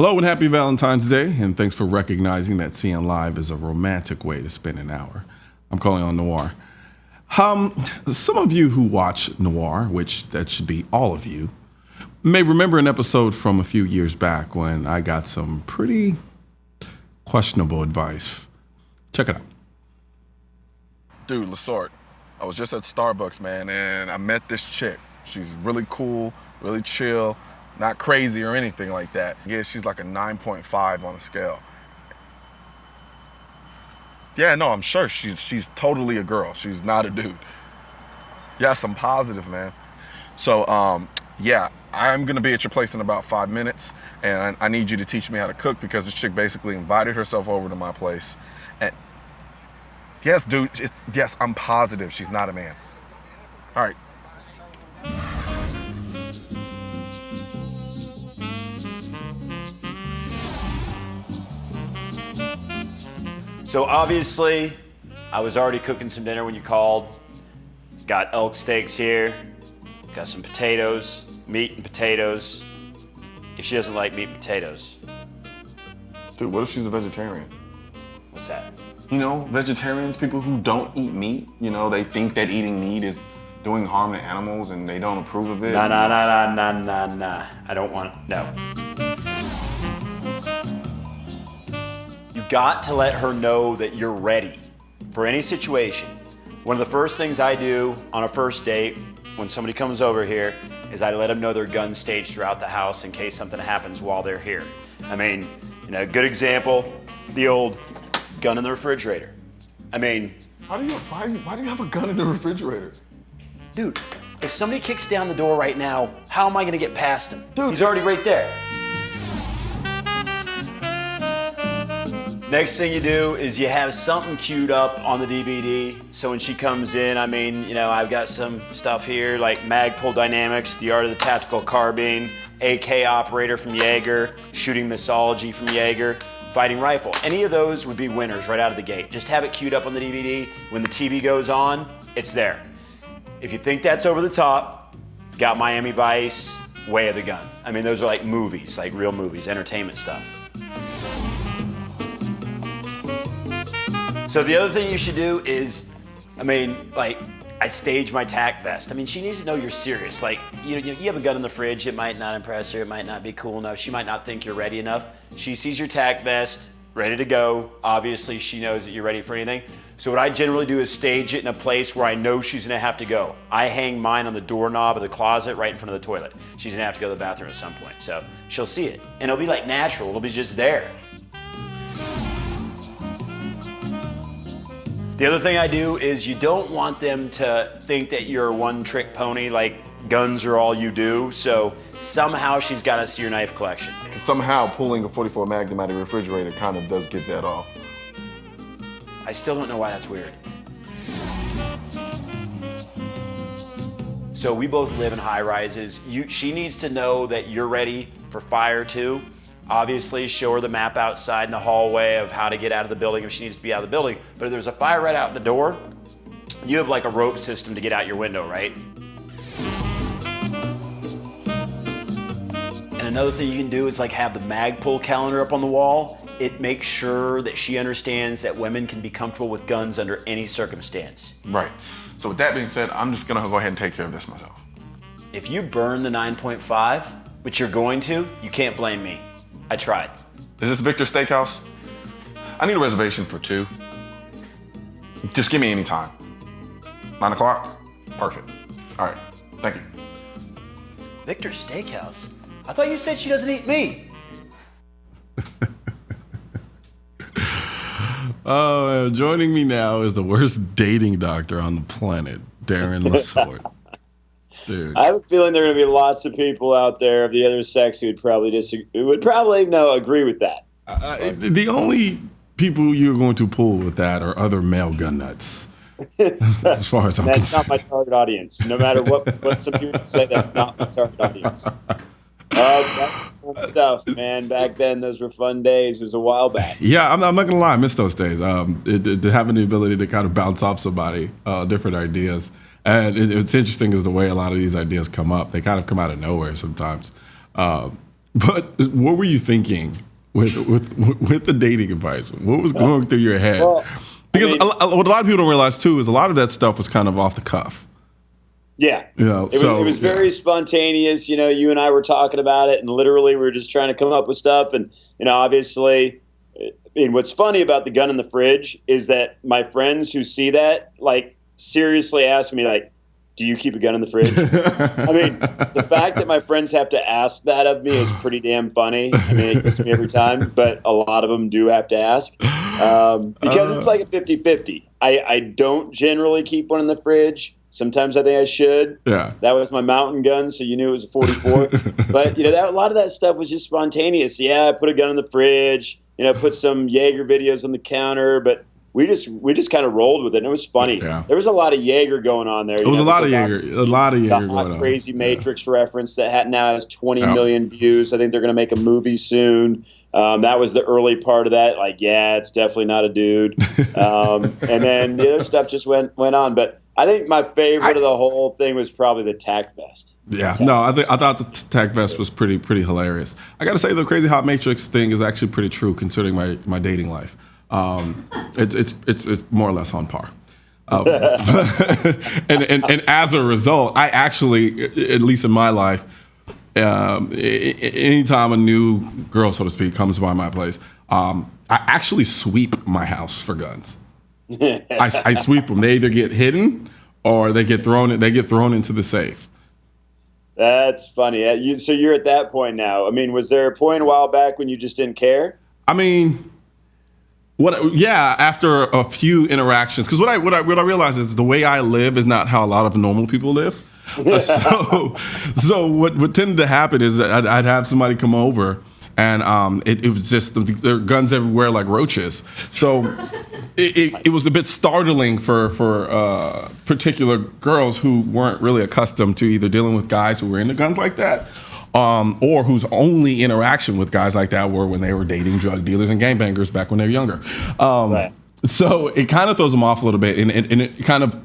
Hello and happy Valentine's Day, and thanks for recognizing that seeing live is a romantic way to spend an hour. I'm Colion NOIR. Some of you who watch NOIR, which that should be all of you, may remember an episode from a few years back when I got some pretty questionable advice. Check it out. Dude, LaSorte, I was just at Starbucks, man, and I met this chick. She's really cool, really chill, not crazy or anything like that. Yeah, she's like a 9.5 on a scale. Yeah, no, I'm sure she's totally a girl. She's not a dude. Yes, I'm positive, man. So, yeah, I'm gonna be at your place in about 5 minutes, and I need you to teach me how to cook because this chick basically invited herself over to my place. And yes, dude, yes, I'm positive she's not a man. All right. So obviously, I was already cooking some dinner when you called. Got elk steaks here, got some potatoes, meat and potatoes. If she doesn't like meat and potatoes. Dude, what if she's a vegetarian? What's that? You know, vegetarians, people who don't eat meat, you know, they think that eating meat is doing harm to animals and they don't approve of it. Nah. I don't want, no. You got to let her know that you're ready for any situation. One of the first things I do on a first date when somebody comes over here is I let them know their gun staged throughout the house in case something happens while they're here. I mean, you know, good example, the old gun in the refrigerator. I mean, why do you have a gun in the refrigerator? Dude, if somebody kicks down the door right now, how am I gonna get past him? Dude. He's already right there. Next thing you do is you have something queued up on the DVD. So when she comes in, I mean, you know, I've got some stuff here like Magpul Dynamics, The Art of the Tactical Carbine, AK Operator from Jaeger, Shooting Missology from Jaeger, Fighting Rifle. Any of those would be winners right out of the gate. Just have it queued up on the DVD. When the TV goes on, it's there. If you think that's over the top, got Miami Vice, Way of the Gun. I mean, those are like movies, like real movies, entertainment stuff. So the other thing you should do is, I mean, like, I stage my tack vest. I mean, she needs to know you're serious. Like, you have a gun in the fridge, it might not impress her, it might not be cool enough, she might not think you're ready enough. She sees your tack vest, ready to go. Obviously, she knows that you're ready for anything. So what I generally do is stage it in a place where I know she's gonna have to go. I hang mine on the doorknob of the closet right in front of the toilet. She's gonna have to go to the bathroom at some point. So she'll see it, and it'll be like natural, it'll be just there. The other thing I do is you don't want them to think that you're a one-trick pony, like guns are all you do, so somehow she's gotta see your knife collection. Somehow pulling a 44 Magnum out of the refrigerator kind of does get that off. I still don't know why that's weird. So we both live in high rises. She needs to know that you're ready for fire too. Obviously, show her the map outside in the hallway of how to get out of the building if she needs to be out of the building. But if there's a fire right out the door, you have like a rope system to get out your window, right? And another thing you can do is like have the Magpul calendar up on the wall. It makes sure that she understands that women can be comfortable with guns under any circumstance. Right. So with that being said, I'm just gonna go ahead and take care of this myself. If you burn the 9.5, which you're going to, you can't blame me. I tried. Is this Victor Steakhouse? I need a reservation for 2. Just give me any time. 9 o'clock? Perfect. All right, thank you. Victor Steakhouse? I thought you said she doesn't eat meat. Joining me now is the worst dating doctor on the planet, Darren LaSorte. Dude. I have a feeling there are going to be lots of people out there of the other sex who would probably disagree. Agree with that. The only people you're going to pull with that are other male gun nuts. As far as I'm That's concerned. not my target audience. No matter what some people say, that's not my target audience. That's fun stuff, man. Back then, those were fun days. It was a while back. Yeah, I'm not going to lie. I miss those days. Having the ability to kind of bounce off somebody, different ideas. And it's interesting is the way a lot of these ideas come up. They kind of come out of nowhere sometimes. But what were you thinking with the dating advice? What was going through your head? Well, Because what a lot of people don't realize too is a lot of that stuff was kind of off the cuff. Yeah. You know, It was very spontaneous. You know, you and I were talking about it, and literally we were just trying to come up with stuff. And, you know, obviously, I mean, what's funny about the gun in the fridge is that my friends who see that, like, seriously ask me, like, do you keep a gun in the fridge? I mean, the fact that my friends have to ask that of me is pretty damn funny. I mean, it gets me every time, but a lot of them do have to ask because it's like a 50-50. I don't generally keep one in the fridge. Sometimes I think I should. Yeah. That was my mountain gun, so you knew it was a 44. But, you know, a lot of that stuff was just spontaneous. Yeah, I put a gun in the fridge, you know, put some Jaeger videos on the counter, but we just kind of rolled with it, and it was funny. Yeah. There was a lot of Jaeger going on there. It was a lot of Jaeger The going hot, on. crazy Matrix reference that now has 20 million views. I think they're going to make a movie soon. That was the early part of that. Like, yeah, it's definitely not a dude. And then the other stuff just went on. But I think my favorite of the whole thing was probably the tack vest. Yeah, no, I thought the tack vest was pretty hilarious. I got to say, the crazy hot Matrix thing is actually pretty true considering my dating life. It's more or less on par. And as a result, I actually, at least in my life, anytime a new girl, so to speak, comes by my place, I actually sweep my house for guns. I sweep them. They either get hidden or they get thrown into the safe. That's funny. So you're at that point now. I mean, was there a point a while back when you just didn't care? I mean, after a few interactions, because what I realize is the way I live is not how a lot of normal people live. So what tended to happen is that I'd have somebody come over, and it was just there are guns everywhere like roaches. So it was a bit startling for particular girls who weren't really accustomed to either dealing with guys who were into guns like that, or whose only interaction with guys like that were when they were dating drug dealers and gangbangers back when they were younger. Right. So it kind of throws them off a little bit, and it kind of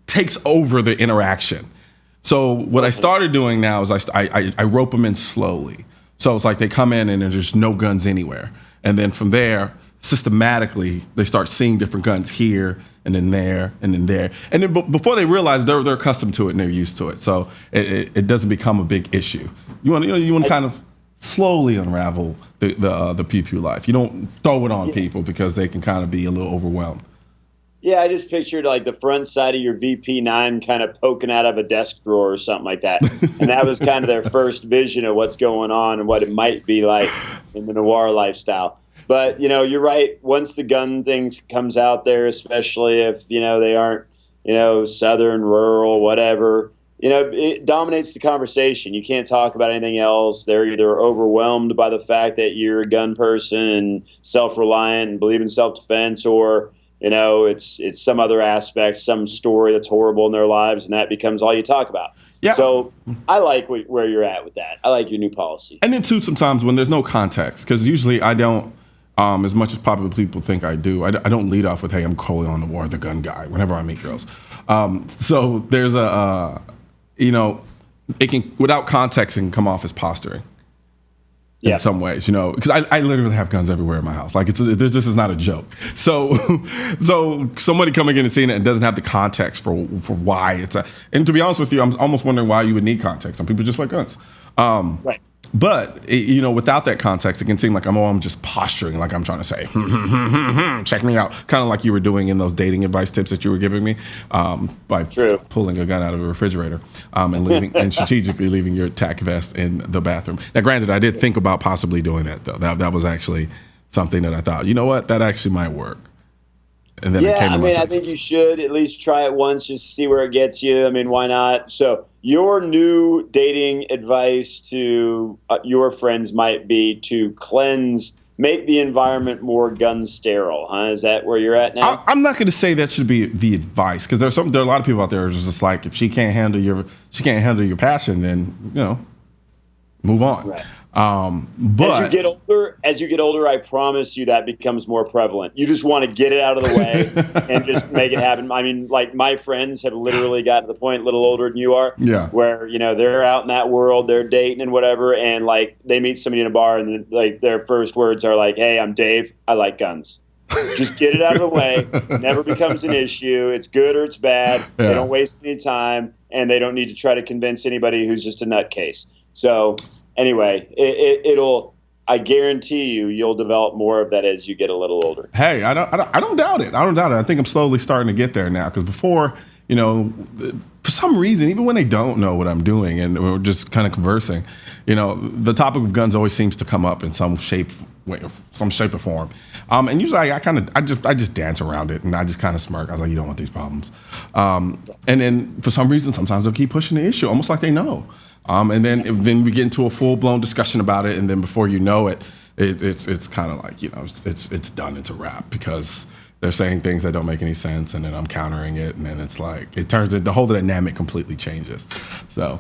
takes over the interaction. So what I started doing now is I rope them in slowly. So it's like they come in and there's no guns anywhere. And then from there, systematically, they start seeing different guns here and then there and then there. And then before they realize they're accustomed to it and they're used to it. So it doesn't become a big issue. You want to kind of slowly unravel the pew life. You don't throw it on people because they can kind of be a little overwhelmed. Yeah, I just pictured like the front side of your VP9 kind of poking out of a desk drawer or something like that. And that was kind of their first vision of what's going on and what it might be like in the noir lifestyle. But, you know, you're right. Once the gun thing comes out there, especially if, you know, they aren't, you know, southern, rural, whatever, you know, it dominates the conversation. You can't talk about anything else. They're either overwhelmed by the fact that you're a gun person and self-reliant and believe in self-defense, or, you know, it's some other aspect, some story that's horrible in their lives, and that becomes all you talk about. Yeah. So I like where you're at with that. I like your new policy. And then, too, sometimes when there's no context, because usually I don't, as much as probably people think I do, I don't lead off with, hey, I'm Colion, the gun guy, whenever I meet girls. So there's you know, it can, without context, it can come off as posturing. In some ways, you know, because I literally have guns everywhere in my house. Like this is not a joke. So somebody coming in and seeing it and doesn't have the context for why it's and to be honest with you, I'm almost wondering why you would need context. Some people just like guns. Right. But you know, without that context, it can seem like I'm just posturing, like I'm trying to say, check me out, kind of like you were doing in those dating advice tips that you were giving me, by pulling a gun out of a refrigerator and leaving and strategically leaving your tack vest in the bathroom. Now, granted, I did think about possibly doing that though. That was actually something that I thought, you know what, that actually might work. And then I think you should at least try it once just to see where it gets you. I mean, why not? So your new dating advice to your friends might be to make the environment more gun sterile, huh? Is that where you're at now? I'm not going to say that should be the advice, because there are a lot of people out there who's just like, if she can't handle your passion, then, you know, move on. Right. As you get older, I promise you that becomes more prevalent. You just want to get it out of the way and just make it happen. I mean, like my friends have literally gotten to the point, a little older than you are, where they're out in that world, they're dating and whatever, and like they meet somebody in a bar, and then, like their first words are like, "Hey, I'm Dave. I like guns." Just get it out of the way. Never becomes an issue. It's good or it's bad. Yeah. They don't waste any time, and they don't need to try to convince anybody who's just a nutcase. So anyway, I guarantee you'll develop more of that as you get a little older. Hey, I don't doubt it. I don't doubt it. I think I'm slowly starting to get there now, because before, for some reason, even when they don't know what I'm doing and we're just kind of conversing, the topic of guns always seems to come up in some shape or form. And usually I just dance around it, and I just kind of smirk. I was like, you don't want these problems. And then for some reason, sometimes they'll keep pushing the issue, almost like they know. And then we get into a full blown discussion about it, and then before you know it, it's kind of like it's done. It's a wrap, because they're saying things that don't make any sense, and then I'm countering it, and then it's like the whole dynamic completely changes. So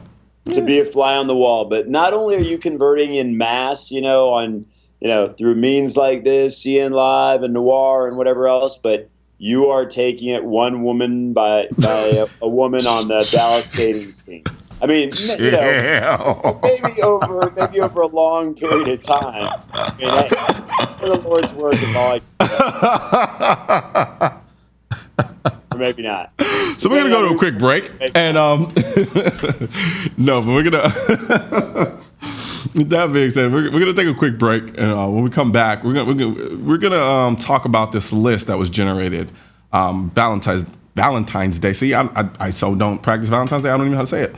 to be a fly on the wall, but not only are you converting in mass, through means like this, CN Live and Noir and whatever else, but you are taking it one woman by a woman on the Dallas dating scene. I mean, maybe over a long period of time. I mean, hey, for the Lord's work is all I can say. Or maybe not. So we're gonna go to a quick break, and no, but we're gonna. With that being said, we're gonna take a quick break, and when we come back, we're gonna talk about this list that was generated Valentine's Day. See, I so don't practice Valentine's Day. I don't even know how to say it.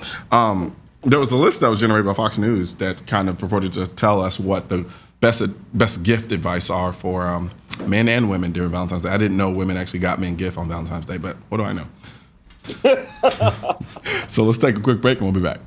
There was a list that was generated by Fox News that kind of purported to tell us what the best gift advice are for men and women during Valentine's Day. I didn't know women actually got men gift on Valentine's Day, but what do I know? So let's take a quick break, and we'll be back.